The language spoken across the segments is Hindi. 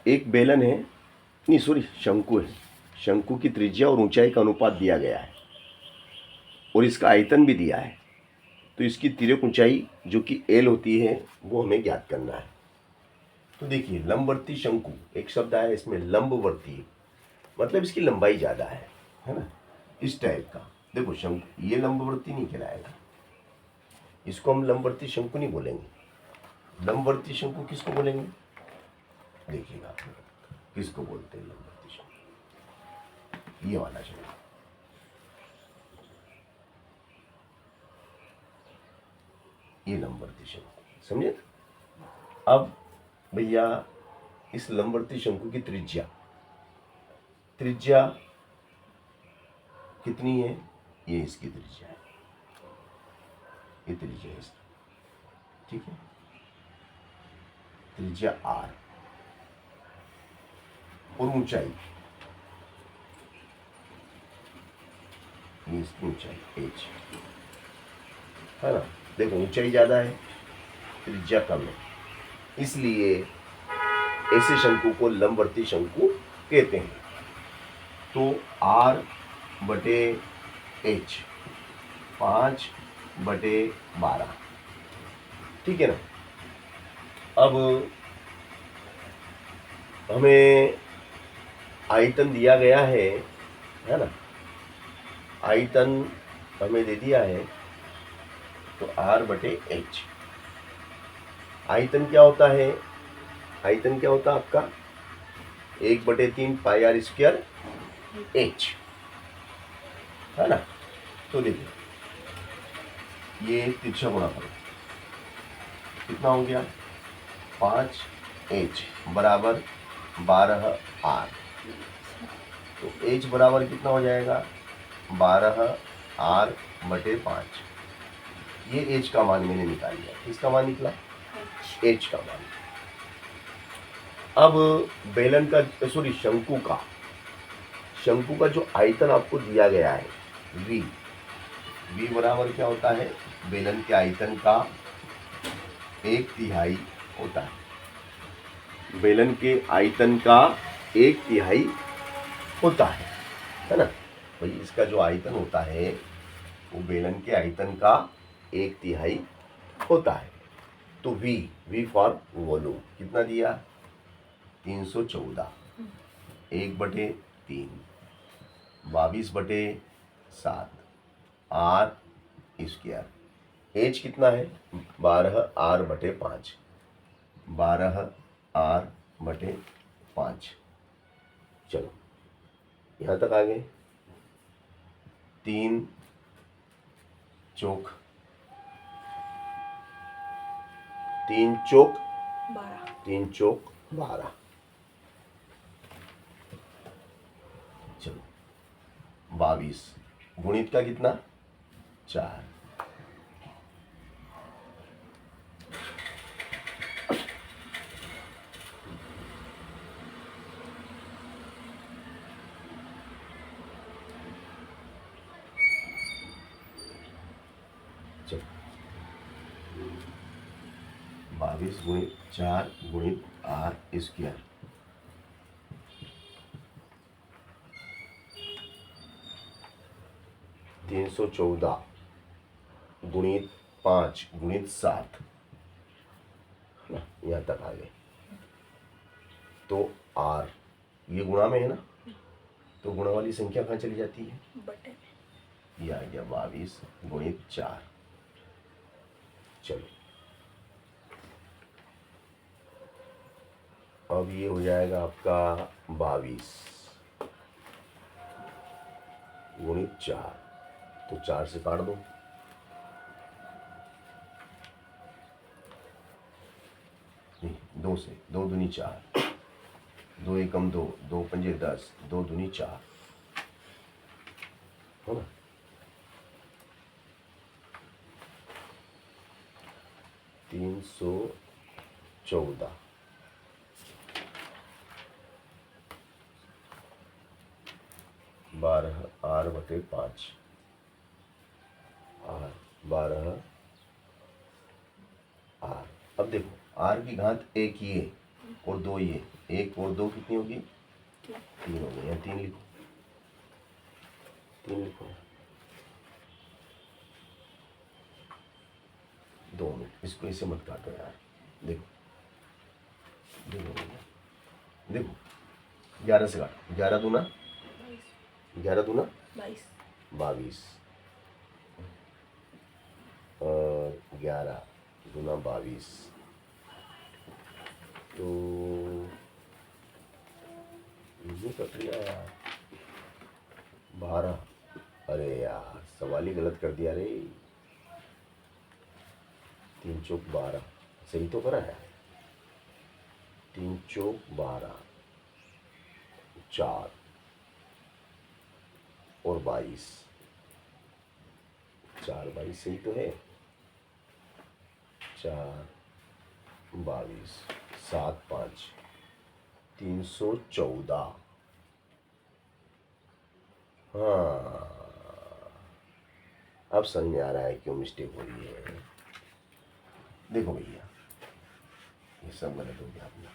एक बेलन है, नहीं सॉरी शंकु है, शंकु की त्रिज्या और ऊंचाई का अनुपात दिया गया है और इसका आयतन भी दिया है। तो इसकी तिर्यक ऊंचाई जो कि L होती है वो हमें ज्ञात करना है। तो देखिए लंबवर्ती शंकु एक शब्द आया इसमें, लंबवर्ती मतलब इसकी लंबाई ज़्यादा है ना, इस टाइप का। देखो शंकु ये लंबवर्ती नहीं कहलाएगा, इसको हम लंबवर्ती शंकु नहीं बोलेंगे। लंबवर्ती शंकु किसको बोलेंगे, देखिएगा किसको बोलते हैं लंबवर्ती शंकु, ये वाला शंकु। ये लंबवर्ती शंकु समझे। अब भैया इस लंबवर्ती शंकु की त्रिज्या कितनी है, ये इसकी त्रिज्या है, ये त्रिज्या है इसकी, ठीक है, त्रिज्या R और ऊंचाई ये इसकी ऊंचाई H है ना। देखो ऊंचाई ज्यादा है, त्रिज्या कम है, इसलिए ऐसे शंकु को लंबवर्ती शंकु कहते हैं। तो R बटे H 5/12, ठीक है ना। अब हमें आयतन दिया गया है ना, आयतन हमें दे दिया है, तो R/H। आयतन क्या होता है, आयतन क्या होता है आपका 1/3 पाई R स्क्वायर H है ना। तो देखिए ये तिरछा गुणा करो, कितना हो गया 5H बराबर 12R। तो H बराबर कितना हो जाएगा 12R/5। ये H का मान मैंने निकाल लिया, किसका मान निकला H का मान। अब बेलन का सॉरी शंकु का जो आयतन आपको दिया गया है V बराबर क्या होता है, बेलन के आयतन का 1/3 होता है। बेलन के आयतन का 1/3 होता है ना। भाई इसका जो आयतन होता है वो बेलन के आयतन का 1/3 होता है। तो V फॉर वॉल्यूम कितना दिया 314, 1/3 22/7 R स्क्वायर। H कितना है 12R/5, 12R/5। चलो यहाँ तक आ गए। 3 चौक 12। चलो 22 गुणित का कितना 4, चलो 22 गुणित 4 गुणित R स्क्वायर, 314 गुणित 5 गुणित 7 ना, यहाँ तक आ गए। तो R ये गुणा में है ना, तो गुणा वाली संख्या कहाँ चली जाती है बटे, ये आ गया 22 गुणित 4। चलो अब ये हो जाएगा आपका 22 गुणित 4, तो 4 से काट दो, नहीं 2 से, 2 दूनी 4, 2 एकम 2, 2 पंजे 10, 2 दूनी 4 है ना। 314 12R/5 R 12R। अब देखो R की घात 1 ही है और 2 ये, 1 और 2 कितनी होगी? 3 हो गई। यहाँ 3 लिखो, 3 लिखो। 2 मिनट, इसको ऐसे मत काटो यार। देखो देखो देखो, 11 से काटो। 11 दूना 22 और 11 दूना 22, तो ये कट गया यार 12। अरे यार सवाल ही गलत कर दिया रे। 3 चौक 12, सही तो करा है। 3 चौक 12, 4 और 22, 4 22 सही तो है। 4 22 7 5 314। हाँ, अब समझ में आ रहा है क्यों मिस्टेक हो रही है। देखो भैया, ये सब गलत हो गया अपना।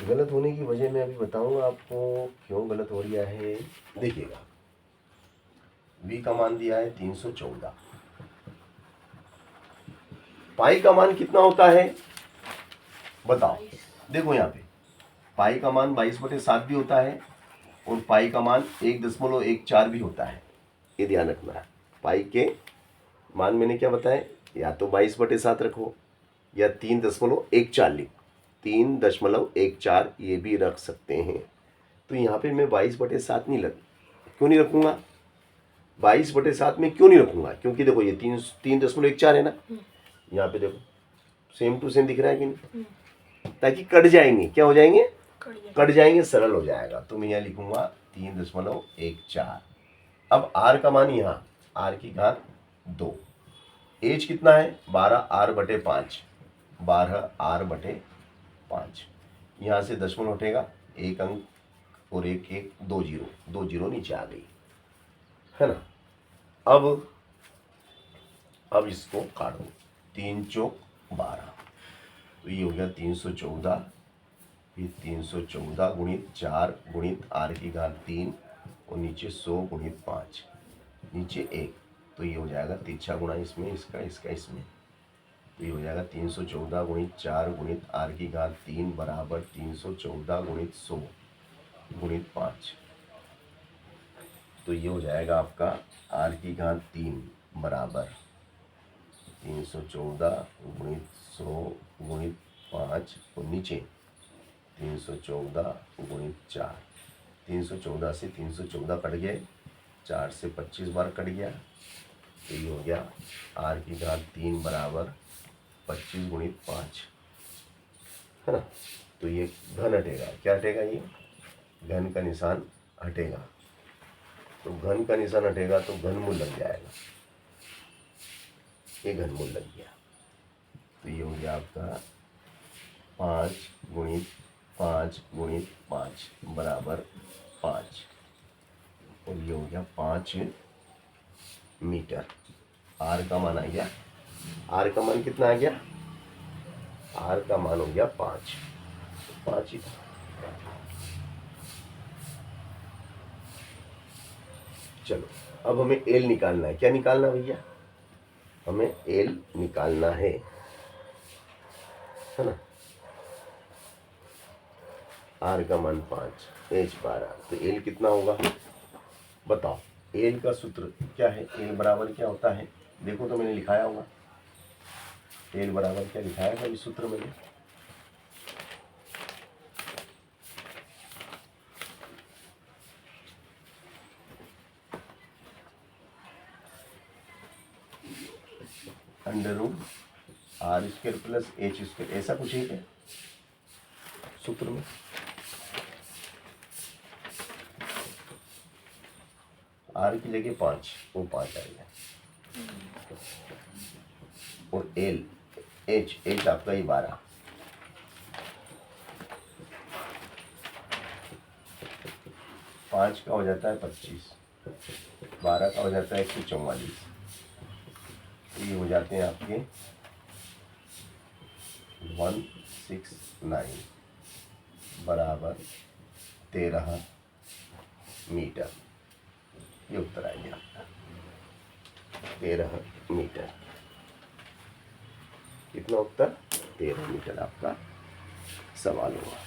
गलत होने की वजह मैं अभी बताऊंगा आपको क्यों गलत हो रहा है। देखिएगा, v का मान दिया है 314, पाई का मान कितना होता है बताओ। देखो यहाँ पे पाई का मान 22/7 भी होता है और पाई का मान 1.14 भी होता है। ये ध्यान रखना है। पाई के मान मैंने क्या बताया, या तो 22/7 रखो या 3.14 लिखो। 3.14 ये भी रख सकते हैं। तो यहाँ पे मैं 22/7 क्यों नहीं रखूँगा? 22/7 में क्यों नहीं रखूँगा? क्योंकि देखो ये 3.14 है ना, यहाँ पे देखो सेम टू सेम दिख रहा है कि नहीं, ताकि कट जाएंगे। क्या हो जाएंगे? कट जाएंगे, सरल हो जाएगा। तो मैं यहाँ लिखूंगा 3.14। अब आर का मान यहाँ आर की घात 2, एज कितना है 12r/5, 12r/5। यहाँ से दशमलव हटेगा, 1 अंक और 1 1 2 जीरो, 2 जीरो नीचे आ गई है ना। अब इसको काटो, 3 चौक 12, तो ये हो गया 314। फिर 314 गुणित 4 गुणित आर की घात 3 और नीचे 100 गुणित 5, नीचे 1, तो ये हो जाएगा तिरछा गुणा इसमें, इसका इसमें, तो ये हो जाएगा 314 गुणित 4 गुणित आर की घात 3 बराबर 314 गुणित 100 गुणित 5, तो ये हो जाएगा आपका आर की घात 3 बराबर 314 गुणित 100 गुणित 5 और नीचे 314 गुणित 4। 314 से 314 कट गए, 4 से 25 बार कट गया, तो ये हो गया आर की घात 3 बराबर 25 गुणित 5 है ना। तो ये घन हटेगा। क्या हटेगा? ये घन का निशान हटेगा। तो घन का निशान हटेगा तो घनमूल लग जाएगा। ये घनमूल लग गया, तो ये हो गया आपका 5 गुणित 5 गुणित 5 बराबर 5, और ये हो गया 5 मीटर। आर का मान आ गया, आर का मान कितना आ गया? आर का मान हो गया 5, 5 ही। चलो अब हमें एल निकालना है। क्या निकालना है भैया? हमें एल निकालना है ना। आर का मान 5, एच 12, तो एल कितना होगा बताओ। एल का सूत्र क्या है? एल बराबर क्या होता है? देखो तो मैंने लिखाया होगा। एल बराबर क्या लिखाया था इस सूत्र में? √r² प्लस h², ऐसा कुछ है क्या सूत्र में? आर की जगह 5, वो 5 आएगा, और एल एच आपका ही 12, पाँच का हो जाता है 25, 12 का हो जाता है 144, ये हो जाते हैं आपके 169 बराबर 13 मीटर। ये उत्तर आ गया आपका 13 मीटर। कितना उत्तर? 13 मीटर आपका सवाल हुआ।